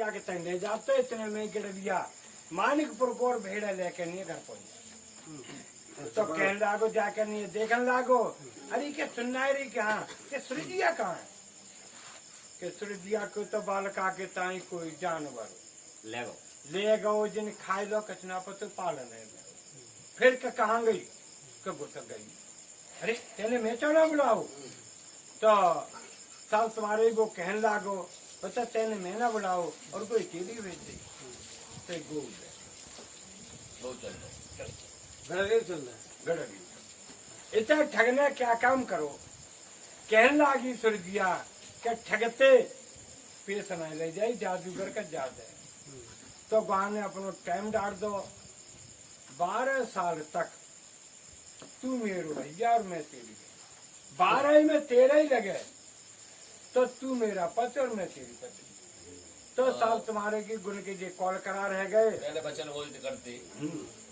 के तंग ले जाते इतने में गिर दिया मानिकपुर को और भेड़ा लेके नहीं घर पहुंचा। तो कहने लागो जाकर नहीं देखने लागो, अरे क्या सुनना है रे कहाँ के सूर्यदिया कहाँ है के सूर्यदिया को तो बालका के ताई कोई जानवर ले गो जिन खाए लो कचना पर तो पालन है। फिर कहाँ गई कब गई, अरे तेने मैं चौना बुलाओ तो साल तुम्हारे वो कहने लागो बता तेने मैं ना बुलाओ और कोई केली भेज दी तो गो चल इतना ठगने क्या काम करो। कहने लागी सूर्यदिया क्या ठगते पेश न ले जाए जादूगर का जाद है। तो गाँव ने अपनो टाइम डाल दो 12 साल तक तू मेरो भैया और मैं तेरी 12 में 13 ही लगे तो तू मेरा पति और मैं तेरी पति। तो साल तुम्हारे की गुण के जे कॉल करा रह गए पहले वचन बोलते करते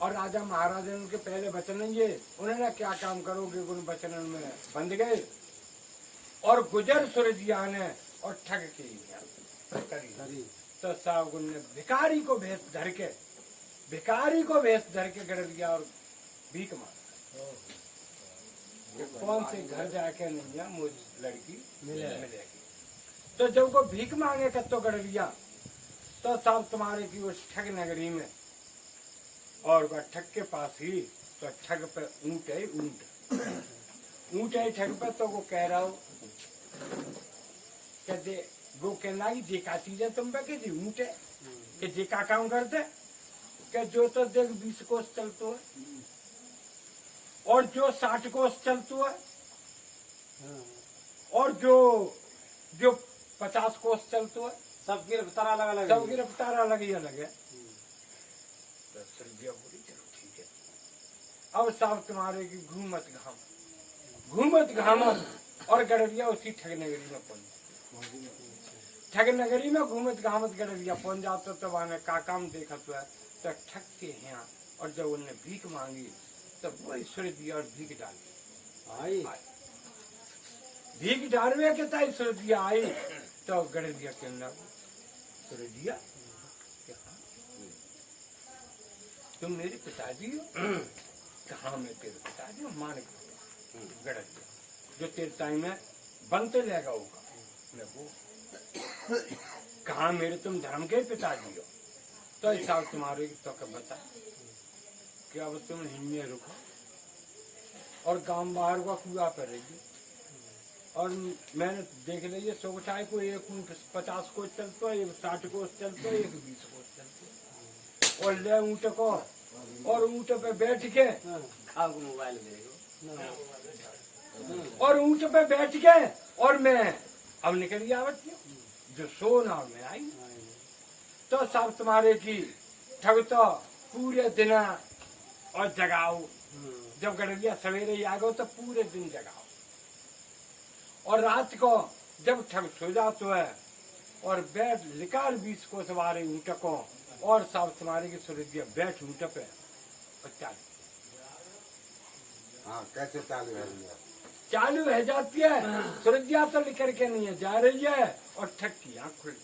और राजा महाराजा उनके पहले वचन ये उन्होंने क्या काम करोगे गुण वचन में बंध गए और गुजर सूर्यदिया ने और ठग के करी। तो साहब गुण ने भिखारी को भेष धर के गड़ दिया और भीख मांगा कौन से घर जाके नहीं है मुझ लड़की मिलेगी। तो जब को भीख मांगे कत्तो गड़ लिया तो साहब तुम्हारे की उस ठग नगरी में और वह ठग के पास ही तो ठग पे ऊंट है ठग पे तो वो कह रहा हो कहते वो कहना कि जे का चीज है तुम पे के ऊंट है कि जे का काम करते कि जो तो देख 20 कोस चलतो है और जो 60 कोस चलतो है और जो 50 कोस चलतो है सबकी रफ्तार अलग अलग सबकी रफ्तार अलग ही अलग है। तो सर्दिया बोली चलो ठीक है। अब साहब तुम्हारे की घूमत घामत और गड़रिया उसी ठग नगरी में पहुंच ठग नगरी में घूमत घामत गड़रिया पहुंच जाता तो वहां का काम देखा तो ठग के यहाँ और जब उनने भीख मांगी तो वही सूर्यदिया और भीख डाली भीख डालवे के ताई सूर्यदिया आई तो गड़रिया के अंदर सूर्यदिया तुम मेरे पिताजी हो कहाँ मैं तेरे पिताजी हो मान गड़रिया जो तेरे टाइम में बनते लेगा होगा मैं वो कहाँ मेरे तुम धर्म के पिताजी हो। तो ऐसा तुम्हारे तो कब बता कि अब तुम हिन्ने रुको और गांव बाहर का कुआ पर रही और मैंने देख लीजिए सोगटाई को एक 50 कोस चलता है, एक 60 कोस चलता है, एक 20 कोस चलता है और ले ऊँट को और ऊँट पे बैठ के आपको मोबाइल और ऊँट पे बैठ के और मैं अब निकल आवती हूँ जो सोना में आई। तो सब तुम्हारे की ठग तो पूरे दिन और जगाओ जब गड़रिया सवेरे ही आ गो तो पूरे दिन जगाओ और रात को जब ठग सो जाते है और बैठ निकाल 20 को सवारे ऊँट को और सब तुम्हारे की सूर्यदिया बैठ ऊँट पे और कैसे चालू है जाती है सूर्यदिया तो निकल के नहीं है जा रही है और ठग की आँख खुल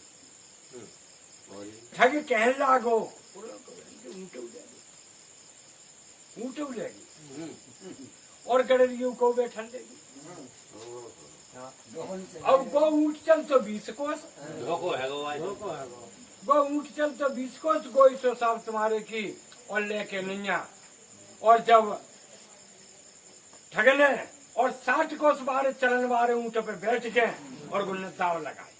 ठग कहने लागो ऊँट उड़ेगी और गड़रियों को बैठन देगी। अब वो ऊँट चल तो 20 कोस वो ऊँट चल तो 20 कोस गोई तो साहब तुम्हारे की और लेके नैया और जब ठगने और 60 कोस बारे चलन वाले ऊँट पे बैठ गए और गुल्ले दाव लगाए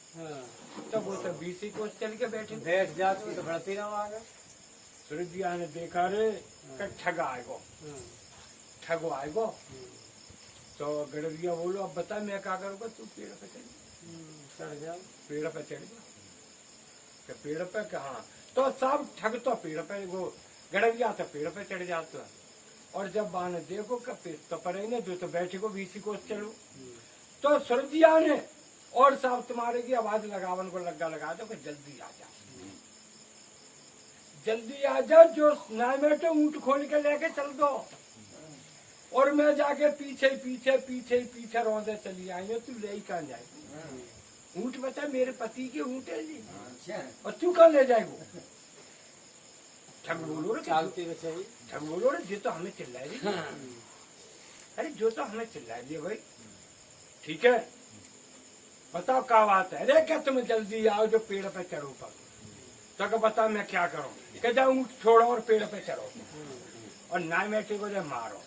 तो वो तो 20 कोस चल के बैठ जाती तो बढ़ती ना आगे। सूर्यदिया ने देखा रे ठगा आएगो तो गड़रिया बोलो अब बता मैं क्या करूँगा तू पेड़ पे चढ़ जा पेड़ पे कहाँ तो सब ठग तो पेड़ पे वो गड़रिया तो पेड़ पे चढ़ जाता है और जब बाने देखो कब तो पड़े न जो तो बैठे को 20 कोस चलो तो सूर्यदिया ने और साहब तुम्हारे की आवाज लगावन को लगा दो कि जल्दी आ जाओ जो ना बैठे ऊँट खोल के लेके चल दो और मैं जाके पीछे रोंदे चली आई तू ले ही कहाँ जाए ऊँट बता मेरे पति के ऊँट है जी, अच्छा और तू कहाँ ले जाएगो? ठग बोलो रे, चालती में चाहिए। ठग बोलो रे, जो तो हमें चिल्ला रही। अरे जो तो हमें चिल्ला दिए भाई, ठीक है बताओ क्या बात है? अरे क्या तुम जल्दी आओ जो पेड़ पे चढ़ो पर। तो क्या बता मैं क्या करूं? क्या जाऊं ऊँट छोड़ो और पेड़ पे चढ़ो, और ना मैं को जो मारो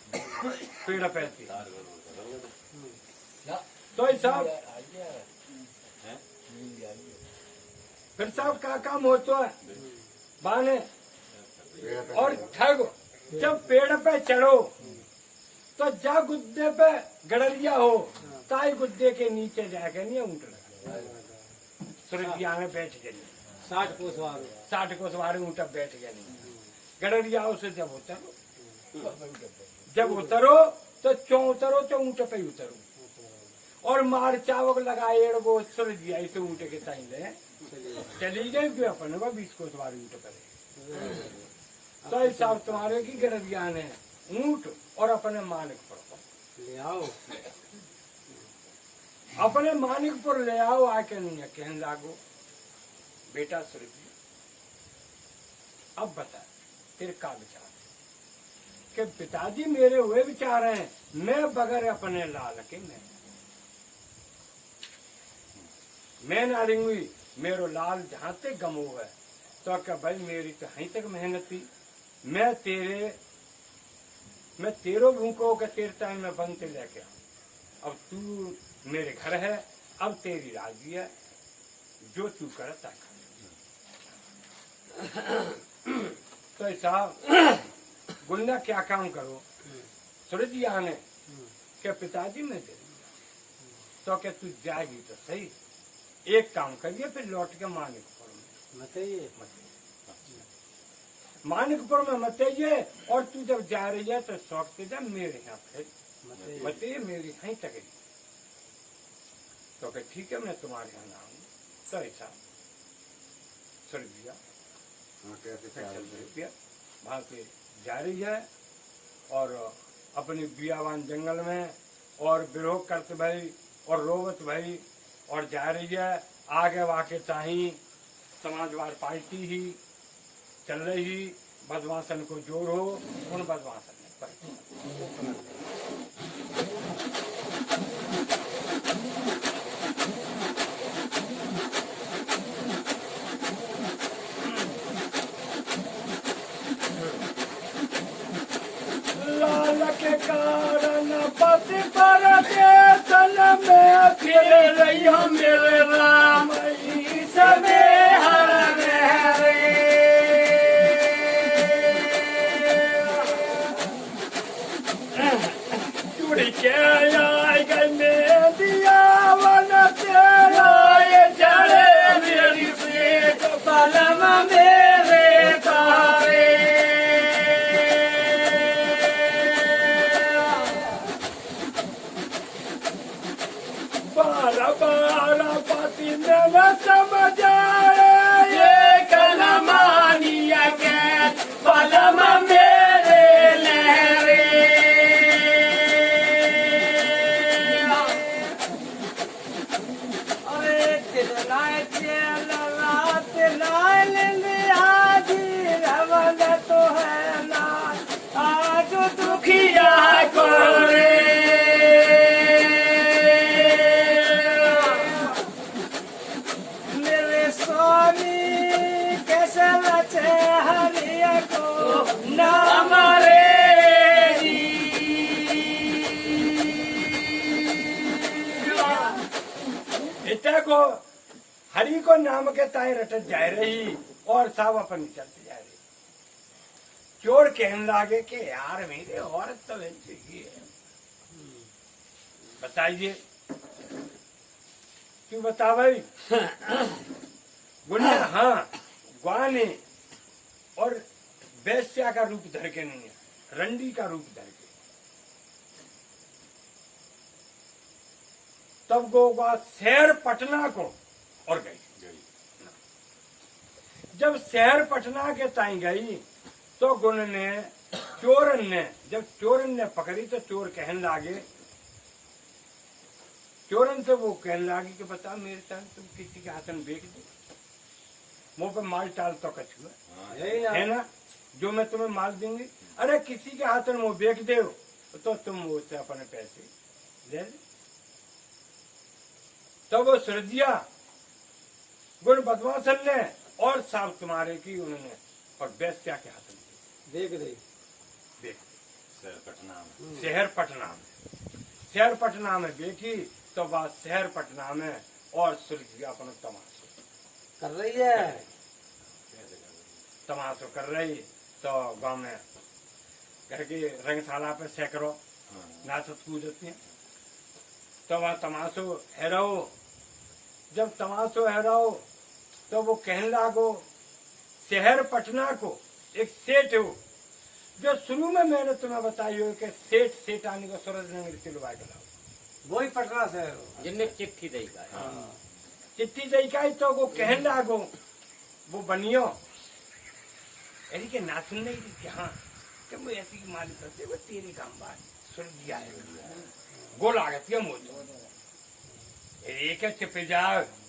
पेड़ पे थी। तो साहब फिर साहब क्या काम होता है बाने, और ठग जब पेड़ पे चढ़ो तो जा गुद्दे पे गड़रिया हो, ताई गुद्दे के नीचे जाके नहीं ऊँट लगा, सुरतिया में बैठ गए 60 कोस वाले। 60 को सवारी ऊँट बैठ गए गड़रिया से जब उतरो, जब उतरो तो चौ उतरो तो ऊँट पे ही उतरो, और मार चावक लगाए वो सुरजिया इसे ऊँट के ताई ले चली गई क्यों अपन को 20 को सवारी ऊँट पे। तो हिसाब तुम्हारे की गड़रिया ने ऊँट और अपने मानिकपुर ले आओ। अपने मानिकपुर ले आओ, आके नहीं है कहने लागो बेटा सुरभि अब बता तेरे का विचार है? कि पिताजी मेरे हुए विचार हैं, मैं बगैर अपने लाल के मैं ना रिंगी, मेरो लाल जहां तक गमो है तो क्या भाई मेरी तो यहीं तक मेहनती, मैं तेरो भूखो के तेरे टाइम में बनते लेके आऊं। अब तू मेरे घर है, अब तेरी राजी है, जो तू करता कर। तो साहब गुन्ना क्या काम करो, सूरज जी आने क्या पिताजी में दे तो क्या तू जाएगी तो सही, एक काम करिए फिर लौट के मानिकपुर में बताइए। मानिकपुर में मत आइए, और तू जब जा रही है तो शौक से जा मेरे यहाँ फिर मत आइए, मेरी यहीं तक ही। तो क्या ठीक है मैं तुम्हारे यहाँ आऊंगी। तो ऐसा सूरज भैया वहां से जा रही है, और अपनी बियावान जंगल में और बिरोह करत भाई और रोवत भाई और जा रही है। आगे वाके चाही समाजवाद पार्टी ही चल रही, बदमाशन को जोर हो उन बदमाशन पर। लाल के कारण पति पर देशन में फिर रही हो मेरे राम समय हर रे। जुड़ के आए गए में दिया वन तेरा ये जड़े मेरी से पलम मेरे तारे। बारा बारा पति में न समझाए ये कलमानिया के पलम मेरे लहरे। अरे तिलाए तिलाए हाजी रवन तो है ना आज दुखिया को रे मेरे स्वामी कैसे बचे हरिया को नाम रे इतना को हरि को नाम के ताए रटत जा रही, और सब अपनी चलती जा रही। चोर कहने लागे कि यार मेरे औरत तो चाहिए, बताइए क्यों बता भाई। गुनिया हाँ ग्वाने और वैश्या का रूप धर के नहीं है, रंडी का रूप धर के। तब गोगा शहर पटना को और गई। जब शहर पटना के ताई गई तो गुण ने चोरन ने जब चोरन ने पकड़ी तो चोर कहने लागे चोरन से वो कहने लगी कि बता मेरे साथ तुम किसी के हाथ में बेच दो, मुंह पे माल टाल तो कछुआ यही ना है ना, जो मैं तुम्हें माल दूंगी, अरे किसी के हाथ में वो बेच दे तो तुम उससे अपने पैसे ले ले। तो वो सुरजिया गुण बदमाशन ने और साफ तुम्हारे की उन्होंने और बेस्या के हाथ में देख दे बेच सर पटना में शहर पटना में, शहर पटना में बेची तो बात शहर पटना में और सुरजिया अपना तमाशो कर रही है। कैसे कर तमाशो कर रही तो गांव में घर की रंगशाला पे सैकड़ों हाँ नाचत कूदती हैं। तो वहाँ तमाशो हैराओ, जब तमाशो हैराओ तो वो कहने लागो शहर पटना को एक सेठ हो, जो शुरू में मैंने तुम्हें बताई हो कि सेठ सेठानी को सूरज नगर चिलवा के लाओ, वही पटना से है। जिनने चिट्ठी दी का हाँ चिट्ठी दई का तो वो कहने लागो वो बनियो यानी कि ना सुन नहीं थी हाँ कि मैं ऐसी की मालिक करते वो तेरे काम बात सुन दिया है गोल आ गया मुझे एक है चिप जा,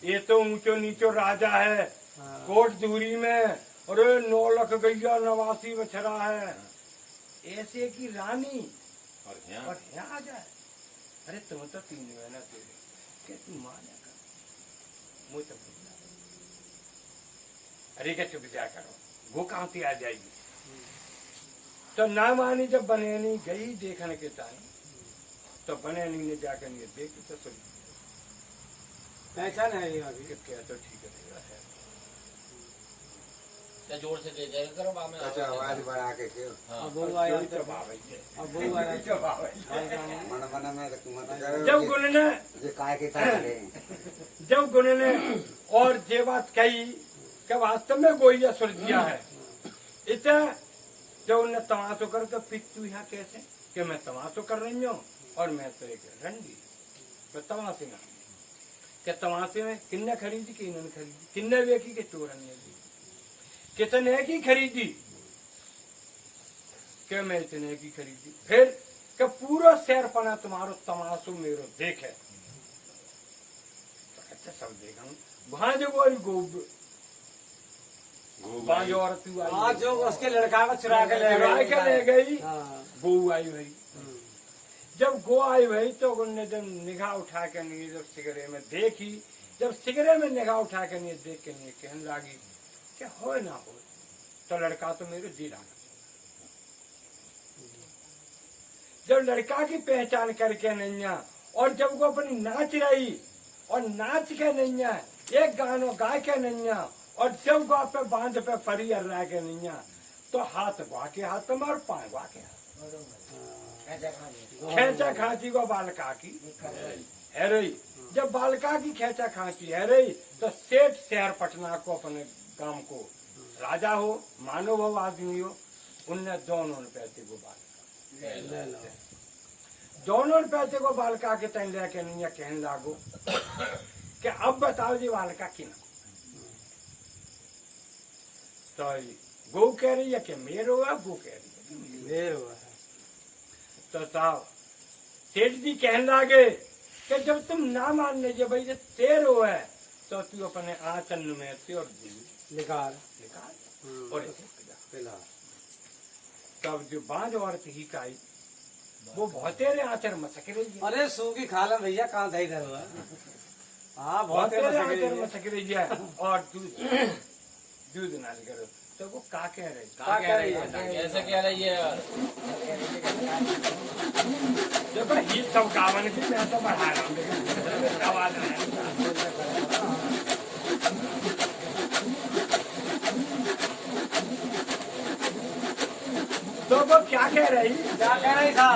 ये तो ऊंचो नीचो राजा है कोट दूरी में, अरे 9 लाख गैया 89 बछरा है, ऐसे की रानी और यहाँ और यहाँ आ जाए, अरे तुम तो 3 महीना तेरे क्या तू माना कर मुझे तो भूलना। अरे क्या चुप जा करो वो कहाँ से आ जाएगी। तो ना मानी जब बनेनी गई देखने के टाइम तो बनेनी ने जाकर ये देखी तो सुन पहचान है ये अभी। क्या तो ठीक है क्या जोर से ले जाएगा करो बामे अच्छा आवाज बढ़ा के क्यों हाँ अब बहू आया चोरी तो बावई है। अब बहू आया तो बावई है। मन मन में तो मत करो जब गुण ने ये काय के काय करे जब गुण ने और ये बात कही कि वास्तव में गोइया सुरजिया है, इतना जब उन्हें तमाशो कर तो पिछू यहाँ कैसे कि मैं तमाशो कर रही हूँ और मैं तो एक रंडी मैं तमाशे में क्या तमाशे में किन्ने खरीदी कि इन्होंने खरीदी, किन्ने बेची के चोरन ने दी, कितने की खरीदी क्या मैं इतने की खरीदी, फिर क्या पूरा शहर पना तुम्हारो तमाशो मेरो देखे तो अच्छा सब देखा वहां जो गोरी गोब बाज औरत आई आज जो उसके लड़का को चुरा के ले गई हाँ। गो आई भाई, जब गो आई भाई तो उन्होंने जब निगाह उठा के नहीं जब सिगरे में देखी, जब सिगरे में निगाह उठा के नहीं देख के नहीं कहने लगी क्या हो ना हो तो लड़का तो मेरे जी रहा। जब लड़का की पहचान करके नैया और जब वो अपनी नाच रही और नाच के नैया एक गानो गा के नैया और जब गो पे बांध पे फरी रह के नैया तो हाथ गवा के हाथ में और पाए गवा के हाथ खेचा खांची को बालका की है रही, जब बालका की खेचा खांची है रही तो सेठ शहर पटना को अपने गांव को राजा हो मानव हो आदमी हो उनने दोनों पैसे को बालका ले लो। दोनों पैसे को बालका के तन लेके नहीं कहने लागो कि अब बताओ जी बालका की ना तो गो कह रही है कि मेरो है, गो कह रही है कि मेरो। देर हुआ है। तो साहब सेठ जी कहने लगे कि जब तुम ना मान लीजिए भाई जब तेरो है तो तू अपने आंचल में और दिल निकाल निकाल और इसे पिला। पिला तब जो बांझ औरत ही काई वो बहुत तेरे आंचल मसक रही है, अरे सूखी खा लो भैया कहाँ था इधर हुआ। हाँ बहुत बहुत तेरे मजा आंचल करेगी। मसक रही है और दूध ना करो तो वो का कह रही कहाँ कह रही है कैसे कह रही है यार देखो ही सब गावन की मैं तो बढ़ा रहा हूँ लेकिन आवाज है तो वो क्या कह रही क्या कह रही था।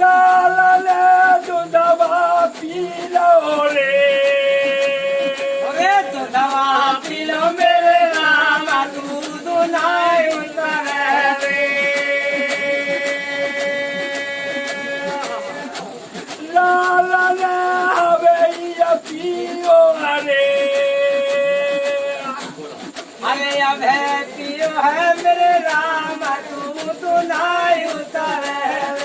ला ला ला दूधवा पी लो रे अरे तो दवा पी लो मेरे नाम दूध नाय उतर रे। ला ला ला भैया पियो रे अरे अब है पियो है मेरे राम दूध नाय उतर रे।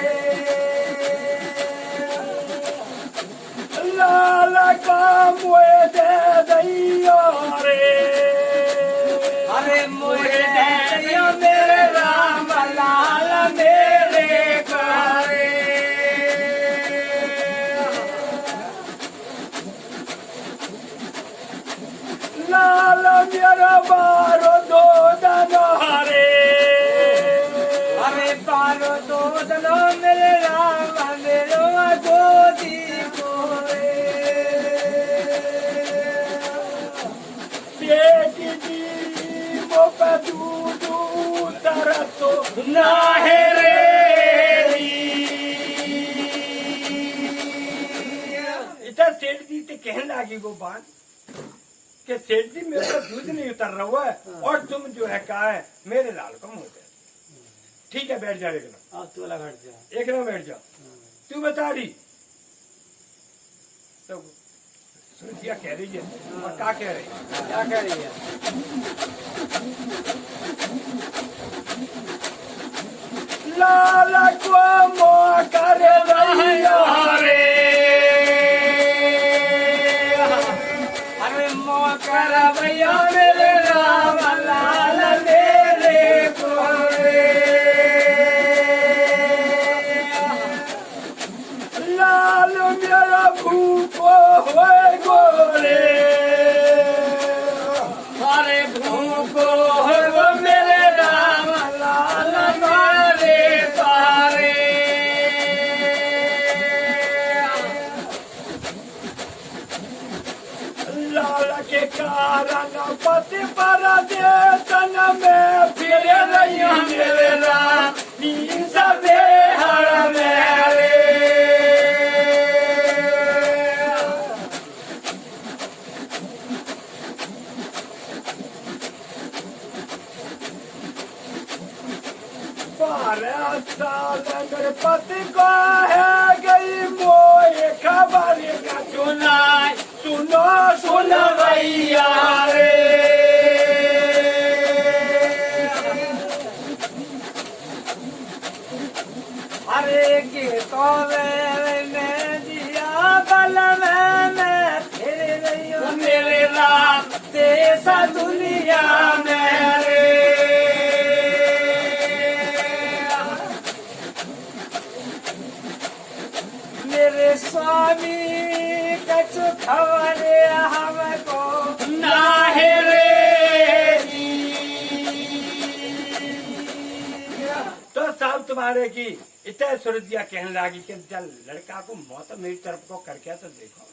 लाल मेरा बारो दो दनहारे अरे पारो दो दनो मेरे राम मेरे गोदी मोरे सेठ जी मोपा दूधू तरतो नाहे रे इधर सेठ जी ते कहने लगी वो बात कि सेठ जी मेरे को दूध नहीं उतर रहा है और तुम जो है कहा है मेरे लाल कम हो गए ठीक है बैठ जा एक ना अब तू लगा जा एक ना बैठ जा तू बता दी तो सुनिया कह रही है और क्या कह रही है क्या कह रही है लाला को मौका रे भैया रे अरे मौका भैया मेरे राम लाल मेरे गोरे लाल मेरा भूखो होए गोरे अरे भूखो हो मेरे राम लाल मारे तारे लाल के कारण पति पर देशन में फिर रही मेरे राम सबे हर मेरे मेरे पति को है गई मोए खबर का सुनाए सुनो सुनो भैया रे अरे के तो मैंने दिया बल मैं फिर रही हूँ मेरे राम देश दुनिया मेरे मेरे स्वामी कछु खबर हमको ना है रे तो साहब तुम्हारे की इतने सूरजिया कहने लगी कि चल लड़का को मौत मेरी तरफ को करके तो देखो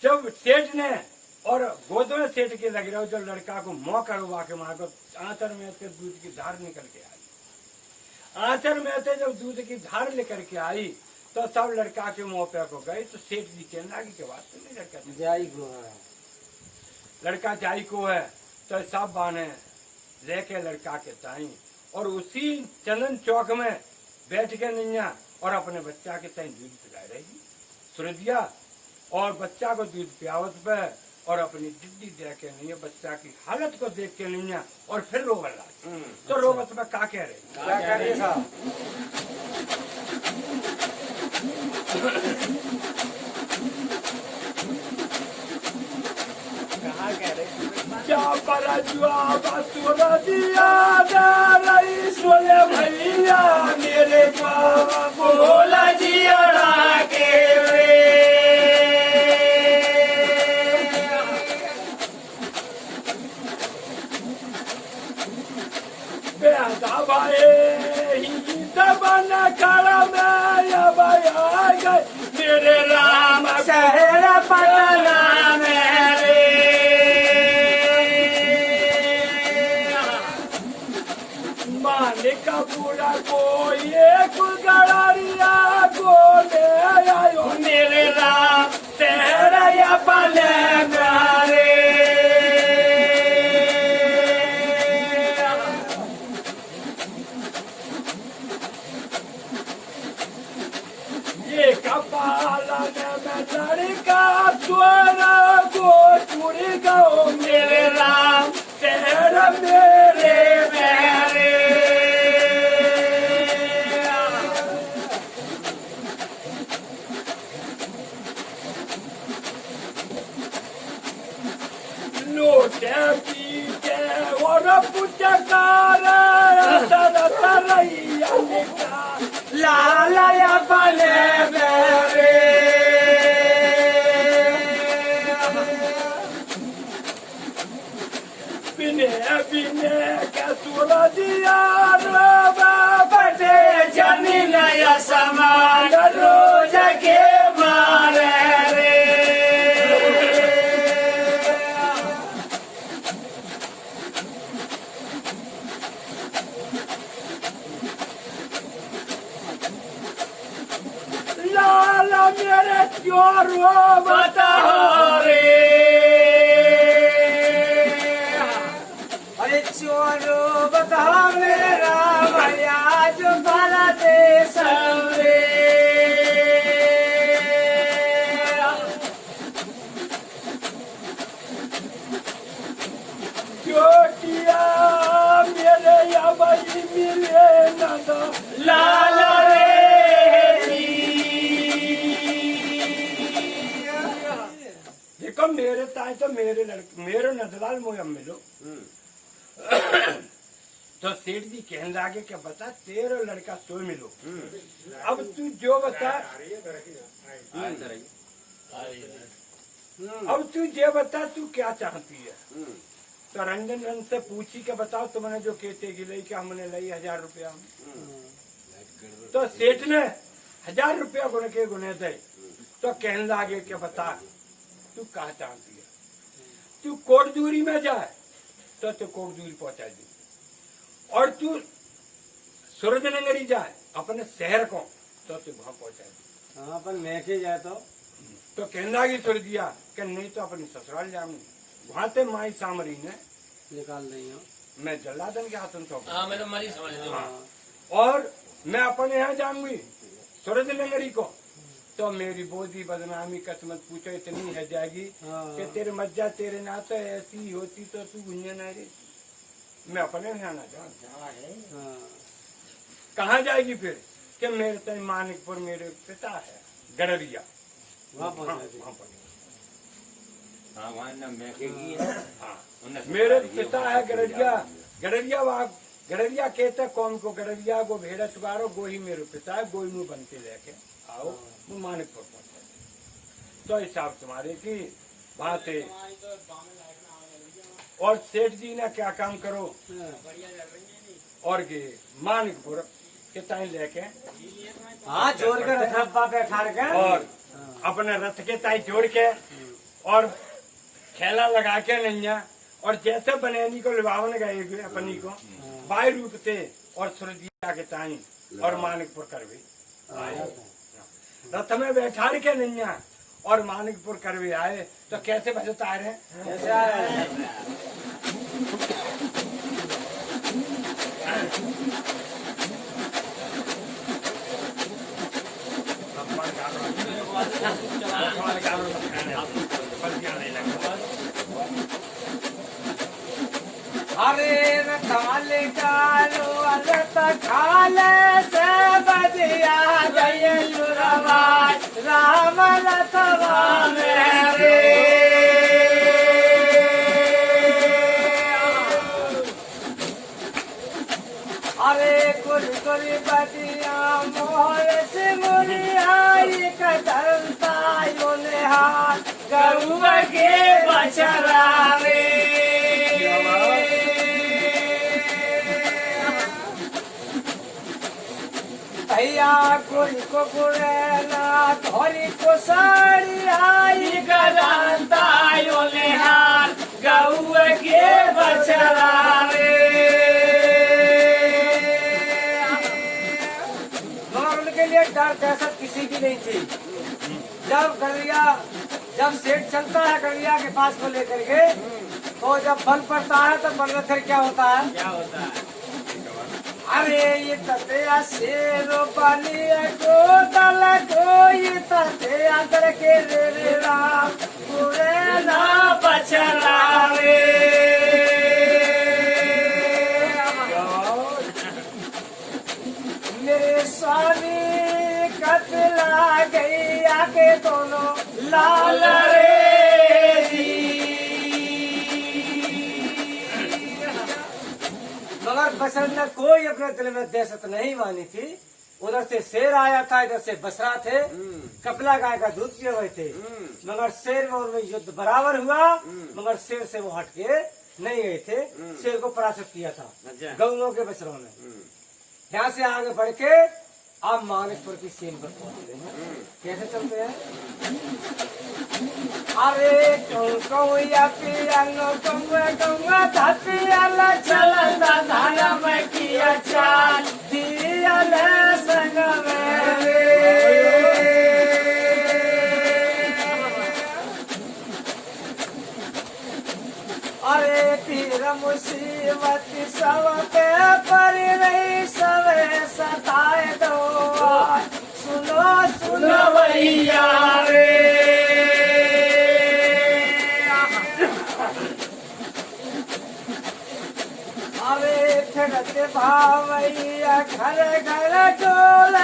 जब सेठ ने और गोद में सेठ के लग रहे हो जब लड़का को मुंह करवा के मार को आंचल में से दूध की धार निकल के आई आंचल में से जब दूध की धार लेकर के आई तो सब लड़का के मुंह पे को गई तो सेठ जी कहने लगी के बात नहीं लड़का जाई गो लड़का जाई को है तो सब बाने लेके लड़का के ताई और उसी चंदन चौक में बैठ के नैया और अपने बच्चा के ताई दूध पिला रहेगी सूरजिया और बच्चा को दूध पियावत पे और अपनी जिद्दी दे के नहीं बच्चा की हालत को देख के नैया और फिर रोवन लगी तो रोवत में क्या कह रही क्या कह रही साहब कहाँ कह रहे क्या पर सूरजिया दे रही सोले भैया मेरे बोला जिया के रे बेहदा भाई ही सब न खड़ा में अब आ गए मेरे राम शहर पटना मेरे मालिक पूरा कोई एक गड़रिया को ले आयो मेरे राम शहर या पले मेरे ये कपालन में लड़का चोरा को चुरी गो मेरे राम शहर मेरे मेरे लोटे पीटे और पुचकार तरैया लालया बने मेरे चोटिया रोबा बटे जमीन समान रोज के मारे रे लाल मेरे चोरो बताओ रे अरे चोरो बताओ मेरा भैया जो बाला देश रे चोटिया मेरे या भाई मिले ना तो लाल रे देखो मेरे ताए तो मेरे लड़के मेरे नदलाल मोया मिलो तो सेठ जी कहने लगे क्या बता तेरा लड़का तो मिलो अब तू जो बता अब तू जो बता तू क्या चाहती है तो रंजन रंग से पूछी के बताओ तुमने जो कहते कि लई क्या हमने लई 1000 रुपया तो सेठ ने 1000 रुपया गुने के गुने दे तो कहने लगे क्या बता तू कहा चाहती है तू कोट दूरी में जाए तो कोट दूरी पहुंचा दी और तू सूरजनगरी जाए अपने शहर को तो वहां पहुंचा दी हाँ पर मैं के जाए तो कहने लगी छोड़ दिया कि नहीं तो अपनी ससुराल जाऊंगी वहां से माई सामरी ने निकाल नहीं हो मैं जल्लादन के हाथों सौंप हाँ मैं तो मरी समझ लो और मैं अपने यहाँ जाऊंगी सूरजनगरी को तो मेरी बोधी बदनामी कसमत पूछो इतनी है जाएगी कि तेरे मज्जा तेरे ना तो ऐसी होती तो तू गुंजा ना रे मैं अपने यहाँ ना जाऊँ कहाँ जाएगी फिर कि मेरे तो मानिकपुर मेरे पिता है गडरिया वहाँ पहुँचा दी। वहाँ पर हाँ वहाँ ना मैं की है हाँ उन्हें मेरे पिता है गडरिया गडरिया वहाँ गडरिया कहते कौन को गडरिया गो भेड़ा चुकारो गो ही मेरे पिता है गोई मुँह बनते लेके आओ वो मानिकपुर पहुंचा तो हिसाब तुम्हारे की बात है और सेठ जी ने क्या काम करो और के मानिकपुर के ताई लेके हाँ जोड़ कर रखा बैठा के और अपने रथ के ताई जोड़ के और खेला लगा के नैया और जैसे बनेनी को लिबावन गए अपनी को बाई रूप थे और सूरजिया के ताई और मानिकपुर करवे रथ में बैठा के नैया और मानिकपुर करवे आए तो कैसे बजता आ रहे कैसे आ रहे हैं अरे रथाल कालो अलत खाले से बजिया गए लुरवाज राम रथवा मेरे अरे कुल बजिया मोहर से मुनियाई कदरता यो निहार गरुआ के बचरावे भैया कोई को गुरेला धोरी को साड़ी आई गदांता यो निहार गरुआ के बचरावे मगर उनके लिए डर दहशत किसी की नहीं थी जब सेठ चलता है गड़िया के पास को लेकर के तो जब बल पड़ता है तो बल में फिर क्या होता है अरे ये तथया शेरो बलिया को दल को ये तथया कर के रे राम पूरे ना बचरावे मेरे स्वामी कतला गई आके दोनों लाल रे मगर बसंत ने कोई अपने दिल में दहशत नहीं मानी थी उधर से शेर आया था इधर से बसरा थे कपिला गाय का दूध पिए हुए थे मगर शेर में उनमें युद्ध बराबर हुआ मगर शेर से वो हट के नहीं गए थे, शेर को परास्त किया था अच्छा। गौओं के बछड़ों ने। यहाँ से आगे बढ़ के आप मानिकपुर की सीन पर पहुंचते हैं। कैसे चलते हैं? अरे कौया पिया नो कौआ धपिया ला चलता धारा में किया चाल दिया ले संग में रे। अरे पीर मुसीबत सब पे परी नहीं सवे सताए दो सुनो सुनो भैया रे। अरे फिरत भावैया घर घर डोल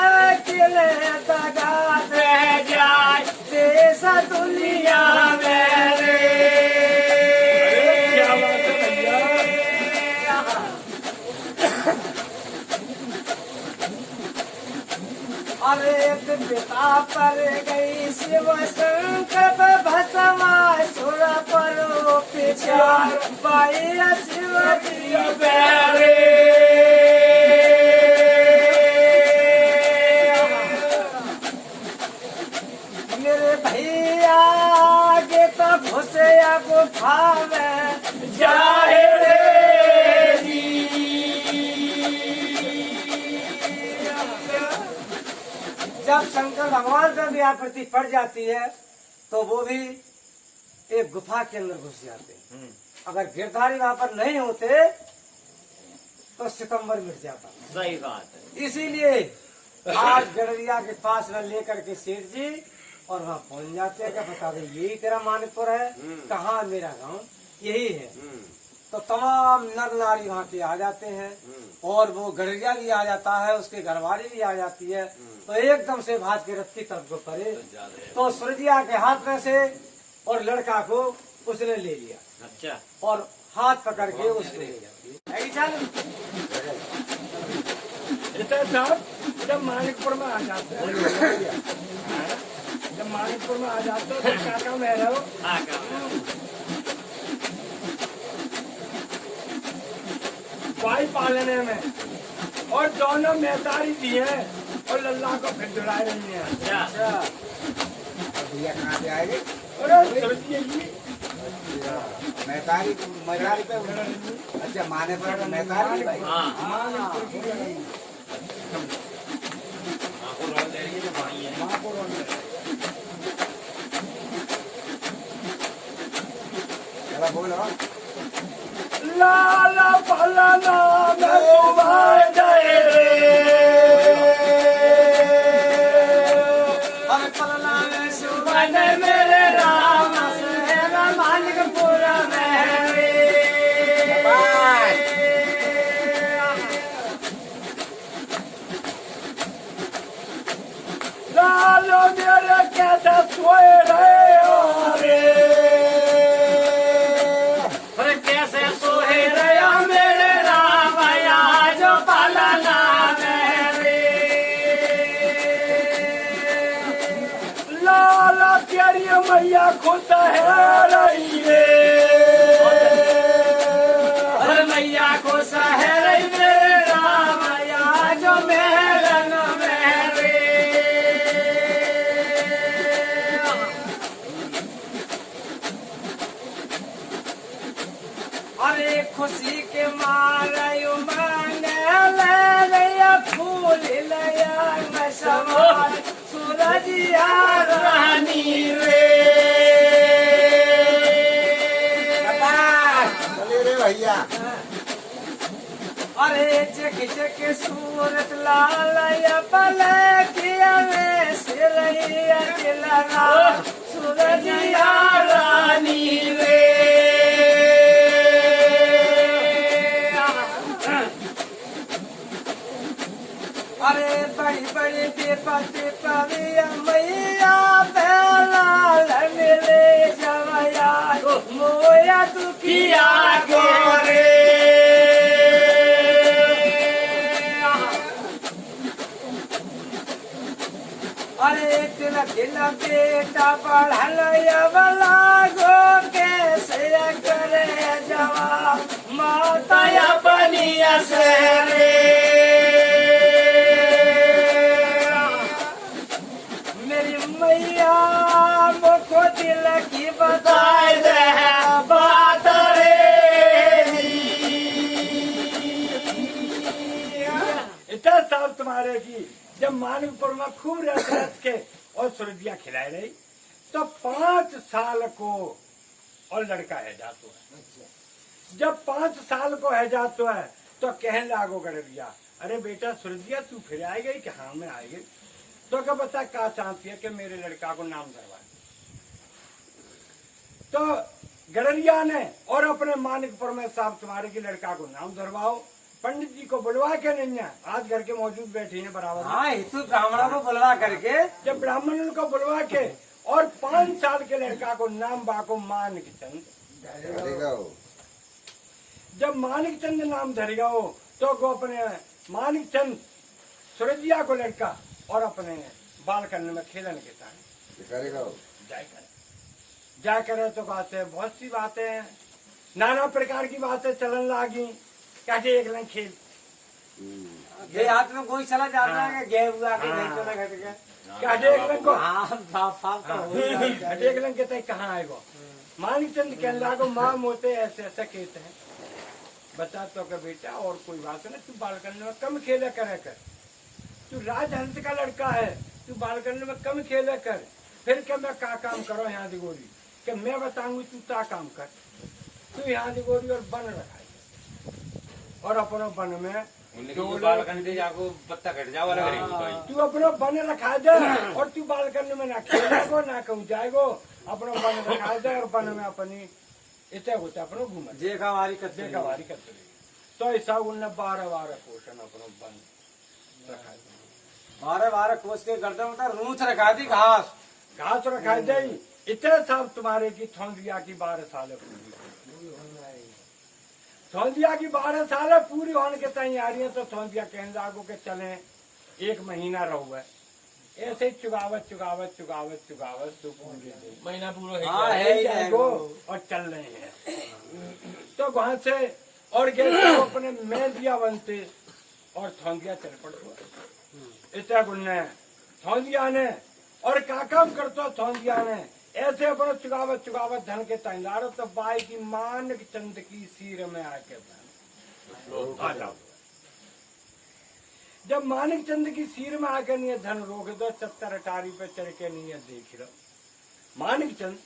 किले तगा दे जाए देश दुनिया में रे। अरे पिता पर गई शिव संकट भसवा सुर परो पिछा पाई शिव जी बैरे। मेरे भैया आगे तो घुसे गुफा में जाए रे जी। जब शंकर भगवान पर भी आपत्ति पड़ जाती है तो वो भी एक गुफा के अंदर घुस जाते हैं। अगर गिरधारी वहां पर नहीं होते तो सितंबर मिट जाता। सही बात है। इसीलिए आज गडरिया के पास में लेकर के सेठ जी और वहाँ पहुंच जाते हैं। क्या बता दे यही तेरा मानिकपुर है? कहाँ मेरा गांव? यही है। तो तमाम नर नारी वहाँ के आ जाते हैं और वो गडरिया भी आ जाता है, उसके घरवाली भी आ जाती है। तो एकदम से भाज के रथ की तरफ को करे तो सूरजिया के हाथ में से और लड़का को उसने ले लिया। अच्छा। और हाथ पकड़ के उसको ले जाती है। साहब जब मानिकपुर में आ जाते हैं, जब मानिकपुर में आ जाते हो तो क्या काम है रहो? भाई पालने में और दोनों मेहतारी दी है और लल्ला को फिर जुड़ा रही है। अच्छा। भैया कहाँ से आएंगे? अरे सुरजिया जी मैकारी पे। अच्छा माने पर मैकारी भाई। हाँ। मानिकपुर की आपको रोल दे रही है जो भाई है। चलो बोलो। लाला पलाना मैं तुम्हारे जाए रे। अरे पलना में सुबह मेरे राम सेरा मानिकपुर में रे। लालो मेरे कैसे सोए रहे हो रे। अरे कैसे सोहे रया मेरे राम या जो पलना में रे। लाला प्यारी मैया खुश है रही रे। अरे मैया को सहरे मेरे राम या जो मेहरन में रे। अरे खुशी के मारे मांगे ले लिया फूल लिया मैं सवार सूरजिया रानी रे। चले रे भैया। अरे जग जग सूरत लाल या पले किया रे सिरैया के लगा सूरजिया रानी रे। अरे बड़ी बड़ी विपत्ति पविया मैया बेला मिले जवया मोया दुखिया गोरे। अरे दिन दिन बेटा बढ़ल वाला गो कैसे करे जवा रे मेरी मैया मुझको दिल की बताए दे बात रे इतना साल तुम्हारे की जब मानिकपुर में खूब रस रस के और सुरदिया खिलाई रही तो 5 साल को और लड़का है जातो है। जब 5 साल को है जातो है तो कहने लागो गड़बिया, अरे बेटा सुरदिया तू फिर आई गई कि हाँ मैं आई गई। तो क्या बता क्या चाहती है कि मेरे लड़का को नाम धरवा। तो गड़रिया ने और अपने मानिकपुर में साहब तुम्हारे की लड़का को नाम धरवाओ। पंडित जी को बुलवा के नहीं है, आज घर के मौजूद बैठी हैं बराबर। हाँ हितु ब्राह्मणों को बुलवा करके जब ब्राह्मण को बुलवा के और 5 साल के लड़का को नाम बाको मानिक चंद। जब मानिक चंद नाम धरेगा हो तो वो अपने मानिक चंद सुरजिया को लड़का और अपने बाल करने में खेलन के टाइम जाय करे तो बातें बहुत सी बातें हैं, नाना प्रकार की बातें चलन लागी। कहते एक लंग खेल ये हाथ में कोई चला जाता है कि गेहूं हुआ के नहीं चला घट गया। कहते एक लंग को हाँ साफ साफ तो हो ही जाता है। कहते एक लंग कहते कहाँ आएगा। मानिक चंद कहने लागो माँ मोते ऐसे ऐसे कहते हैं। बता तो का बेटा और कोई बात नहीं, तू बाल करने में कम खेला करे कर। तू राजहंस का लड़का है, तू बाल करने में कम खेला कर। फिर क्या मैं का काम करो यहाँ दिगोरी कि मैं बताऊंगी तू ता काम कर। तू यहाँ दिगोरी और बन रखा और अपनो बन में बाल करने जाको पत्ता कट जाओ वाला करेगी भाई। तू अपनो बन रखा दे और तू बाल करने में ना खेलेगो ना कहूँ जाएगो। अपनो बन रखा दे और बन में अपनी इतना होता अपनो घूम देखा वारी करते देखा वारी करते रही। तो ऐसा उनने 12 पोषण अपनो बन रखा दे। 12 कोस के गर्दन में रूच रखा दी घास घास रखा जाई। इतने साहब तुम्हारे की थौंदिया की 12 साल पूरी। थौंदिया की 12 साल पूरी होने के तैयारियां तो थौंदिया कहने लागो के चले 1 महीना रहो है। ऐसे चुगावत चुगावत चुगावत चुगावत तो पूरे महीना पूरा हाँ है है ही है जाएगो और चल रहे हैं। तो वहां से और गए तो अपने मेहंदिया बनते और थौंदिया चल पड़ो। इतना गुन्ने थौंदिया ने और का काम करतो थौंदिया ने ऐसे अपना चुगावत चुगावत धन के तैयार तो बाई की मानिक चंद की सिर में आके आ जाओ। जब मानिक चंद की सिर में आके नहीं धन रोक दो 70 अटारी पे चढ़ के नहीं देख रहा मानिक चंद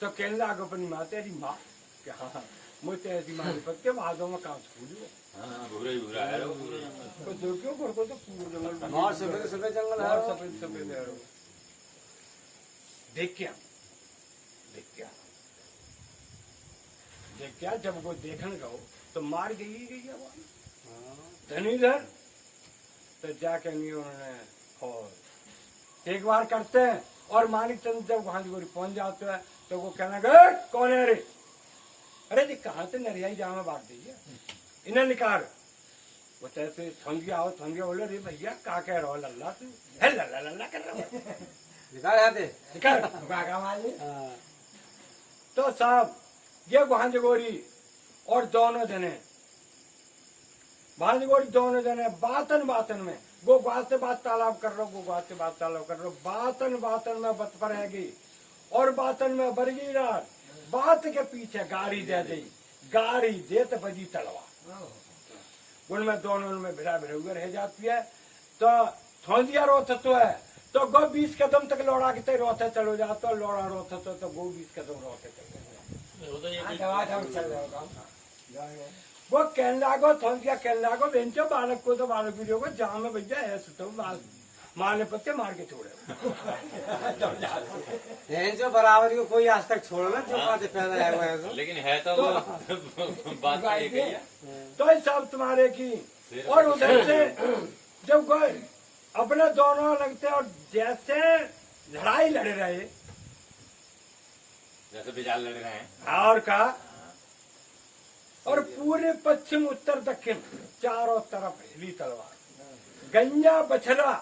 तो कहने लगा अपनी माँ तेरी माँ कि हाँ मुझे ऐसी माँ पत्ते भादों में काम स्कूल भूरा ही भूरा है तो दो क्यों घर को तो पूरा जंगल और सफेद सफेद जंगल है और सफेद सफेद है देख क्या जब वो देखने गो तो मार गई धनीधर तो जाके नहीं उन्होंने और एक बार करते हैं और मानिक चंद जब वहां गोरी पहुंच जाते हैं तो वो कहने गए कौन है अरे जी कहाँ से नरियाई जामा बांट दीजिए इन्हें निकाल। वो तैसे थोंदिया आओ थोंदिया बोले रे भैया का कह रहा हो लल्ला तू है लल्ला लल्ला कर रहा निकाल आते निकाल तो साहब ये गुहांजगोरी और दोनों जने भांजगोरी दोनों जने बातन बातन में वो बात तालाब कर रहा वो बात तालाब कर रहा बातन बातन में बत पर रहेगी और बातन में बरगी रात बात के पीछे गाड़ी दे दी गाड़ी दे तो बजी तलवा उनमें दोनों में भिड़ा भिड़ा रह जाती है। तो थोंदिया रोत तो है तो गो 20 कदम तक लौड़ा के रोते चलो जातो लौड़ा रोते तो गो 20 कदम रोते वो कहने लागो थोंदिया कहने लागो बेंचो बालक को तो बालक वीडियो को जहाँ में भैया है सुतो मारने पत्ते मार के छोड़े जो बराबरी को कोई आज तक छोड़ना जो बात पैदा है वो लेकिन है तो बात एक ही है। तो सब तुम्हारे की और उधर से जब गए अपने दोनों लगते और जैसे लड़ाई लड़ रहे जैसे बिजाल लड़ रहे हैं और का और पूरे पश्चिम उत्तर दक्षिण चारों तरफ हिली तलवार गंजा बछड़ा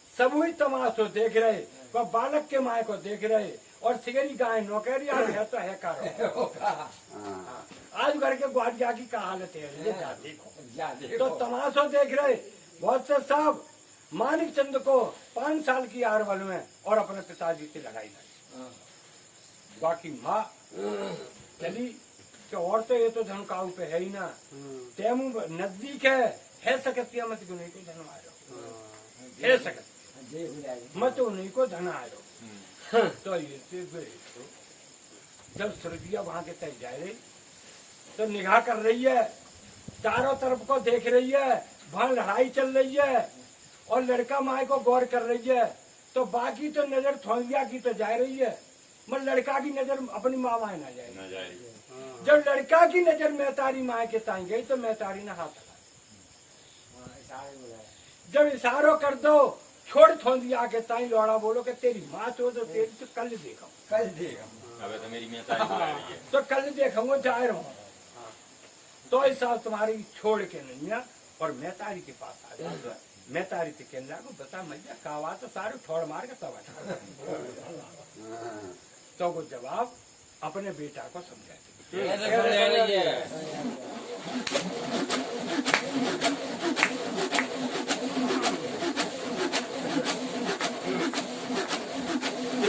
सब ही तमाशो देख रहे वह बालक के माए को देख रहे और सिगरी गाय नौकरी और है तो है करो। आज घर के ग्वालिया की क्या हालत है ये जा देखो। तो तमाशो देख रहे बहुत से साहब मानिक चंद को 5 साल की आर में और अपने पिताजी की लड़ाई लड़ी। बाकी माँ चली कि और तो ये तो धनकाऊ पे है ही ना, तेमू नजदीक है सकतिया मत को नहीं को धन आयो है सकत मत उन्हीं को धन आयो। तो ये जब सुरभिया वहां के तय जा रही तो निगाह कर रही है, चारों तरफ को देख रही है, वहां लड़ाई चल रही है और लड़का माए को गौर कर रही है। तो बाकी तो नजर थोंगिया की तो जा रही है, मगर लड़का की नजर अपनी माँ वहां ना जाए। जब लड़का की नजर मेहतारी माए के ताई गई तो मेहतारी ने हाथ लगा, जब इशारों कर दो छोड़ थोंदिया के ताई लौड़ा बोलो कि तेरी माँ तो तेरी तो कल देखा अबे तो मेरी मेहतारी बुला रही है। तो कल देखूंगा जा रहा हूँ तो ऐसा तुम्हारी छोड़ के नहीं है और मेहतारी के पास आ जाओ। मेहतारी के कहने को बता मैया कावा तो सारे ठोड़ मार के तब तो वो जवाब अपने बेटा को समझाते कैसे समझा रही है?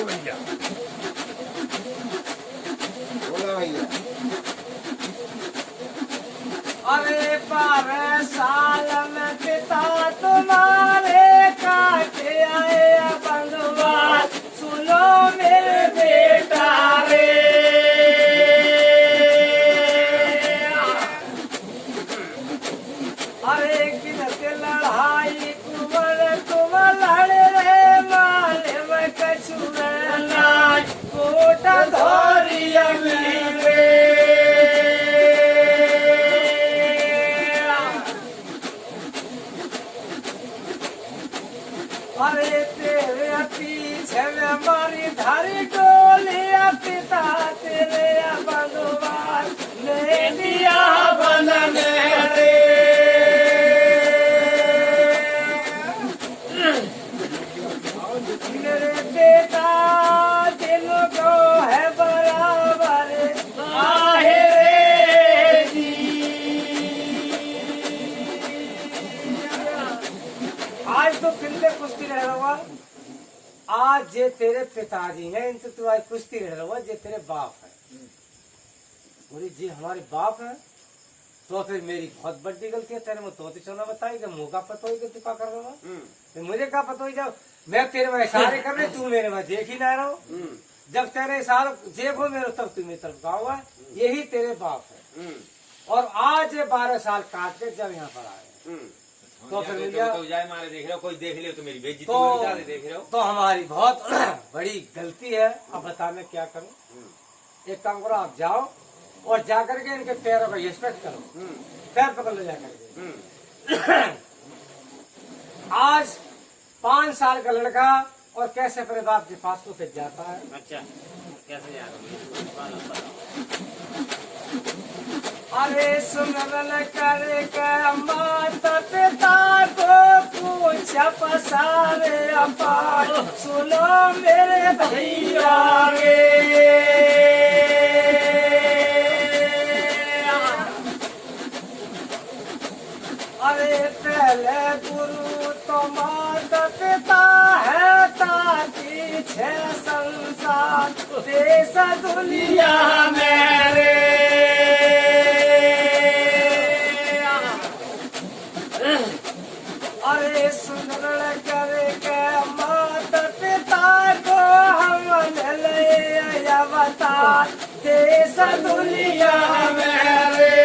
भैया बोला भैया। अरे 12 साल में पिता तुम्हारे काटे आए बंधुआ, सुनो मेरे बेटा रे। अरे किनके लड़ाई कुंवर लड़े रे माले में कछुए नाच कोट धोरिया मिले। अरे तेरे पीछे में मारी धारी डोली पिता तेरे बंधुआ ले लिया बनने रे। मेरे बेटा दिल को है बराबर आहे रे जी। आज तो फिल्म कुश्ती रह रहा, आज जे तेरे पिताजी हैं इनसे तू आज कुश्ती रह रहा जे तेरे बाप है। बोले जी हमारे बाप है तो फिर मेरी बहुत बड़ी गलती है। तेरे में तो चोना बताई जब मुँह का पता ही गलती पा कर रहा तो मुझे क्या पता ही जब मैं तेरे में इशारे कर रहे तू मेरे में देख ही ना रहो। जब तेरे इशारे देखो मेरे तब तू मेरी तरफ गाँव है, यही तेरे बाप है। और आज 12 साल काट के जब यहाँ पर आए तो फिर भैया तो जाए मारे देख रहे हो, कोई देख ले तो मेरी बेइज्जती तो, हो जाए देख रहे हो। तो हमारी बहुत बड़ी गलती है। अब बता मैं क्या करूं? एक काम करो आप जाओ और जाकर के इनके पैरों का रिस्पेक्ट करो, पैर पकड़ लो जाकर के। आज 5 साल का लड़का और कैसे अपने बाप के पास को फिर जाता है। अच्छा कैसे जा रहा हूँ? अरे सुमरन करके माता पिता को पूछ पसारे अपार, सुनो मेरे भैया रे। अरे पहले गुरु तो माता पिता है, ताकि 6 संसार देश दुनिया में रे। अरे सुंदर करके माता पिता को हम ले अवतार देश दुनिया में रे।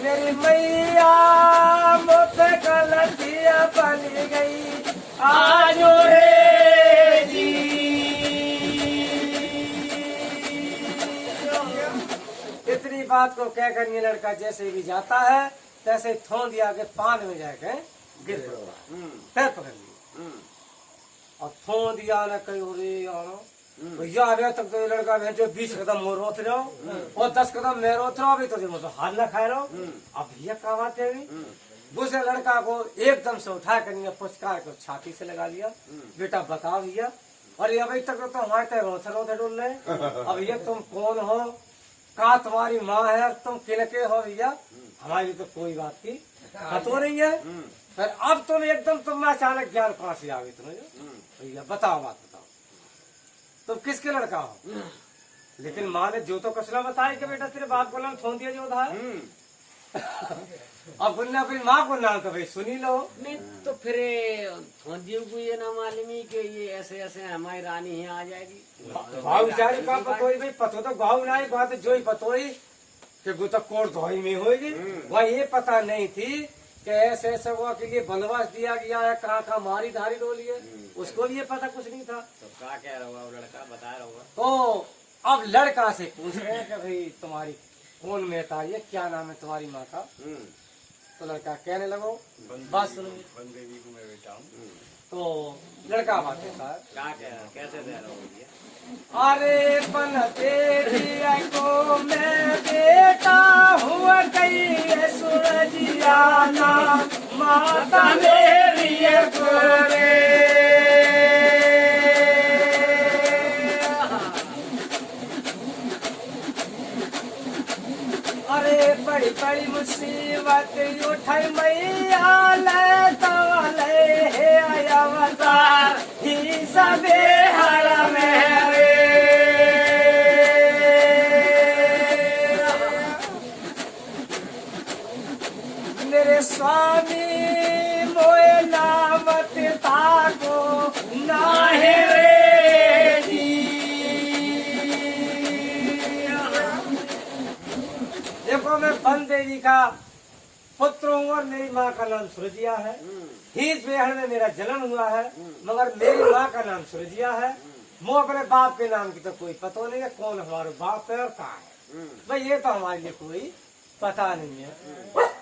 मेरी मैया मुझ गलतियाँ बन गई आज रे जी। इतनी बात को कह कर ये लड़का जैसे भी जाता है तैसे थों दिया के पान में जाके गिर पड़ा, पैर पकड़ लिया और थों दिया ना कहीं हो भैया आ गया तब तो ये लड़का जो 20 कदम मोर रोत रहे हो और 10 कदम मैं रोत रहा हूँ। अभी तो मुझे हाथ ना खाए रहो। अब भैया क्या बात है दूसरे लड़का को एकदम से उठा कर पुचकार को छाती से लगा लिया। बेटा बता भैया, अरे अभी तक तो हमारे तय रोथे डोल रहे, अब ये तुम कौन हो, कहा तुम्हारी माँ है, तुम किनके हो भैया, हमारी तो कोई बात की पतो नहीं है। फिर अब तुम एकदम तुम अचानक ज्ञान कहाँ से आ गई तुम्हें भैया, बताओ बात बताओ, तुम किसके लड़का हो? लेकिन माँ ने जो तो कसला बताया कि बेटा तेरे बाप को नाम छोड़ दिया जो था। अब उनने अपनी माँ को नाम तो भाई सुनी लो। नहीं तो फिर फौजियों को ये ना मालूम ही कि ये ऐसे ऐसे हमारी रानी यहाँ आ जाएगी। भाव बेचारे का पतोई भाई, पतो तो गाँव ना ही बात जो ही पतोई कि वो तो कोर्ट धोई में होगी। वह ये पता नहीं थी कि ऐसे ऐसे वो के लिए बनवास दिया गया है, कहाँ कहाँ मारी धारी डोली है, उसको भी ये पता कुछ नहीं था। तो क्या कह रहा होगा वो लड़का, बता रहा होगा। तो अब लड़का से पूछ रहे हैं कि भाई तुम्हारी कौन मेहता है, क्या नाम है तुम्हारी माँ का? तो लड़का कहने लगो बस देवी को मैं बेटा हूँ। तो लड़का बात कहता है, क्या कह रहा, कैसे कह रहा होगा भैया? अरे बन तेरी को मैं बेटा हुआ कई सूरजिया नाम माता मेरी गोरे। अरे बड़ी बड़ी मुसीबत उठाई मैया ले तवले हे अवतार ही सबे हर मेरे। मेरे स्वामी मोए नामत ताको नाहे रे जी। देखो मैं बन देवी का पुत्र हूँ और मेरी माँ का नाम सुरजिया है। हीस बेहड़ में मेरा जन्म हुआ है, मगर मेरी माँ का नाम सुरजिया है। मुँह अपने बाप के नाम की तो कोई पता नहीं है, कौन हमारा बाप है और कहाँ है भाई, ये तो हमारे लिए कोई पता नहीं है।